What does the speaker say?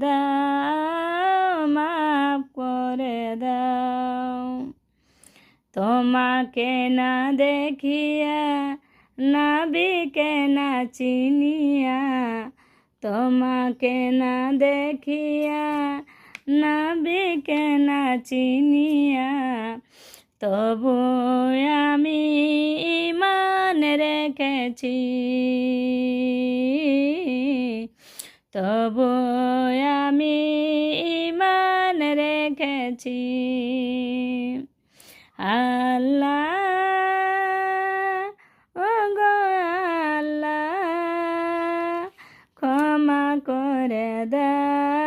দাও, মাফ করে দাও। তোমাকে না দেখিয়া, নবীকে না চিনিয়া, তোমাকে না দেখিয়া, নবীকে না চিনিয়া, তবু আমি ঈমান রেখেছি, তবু আমি ঈমান রেখেছি। আল্লাহ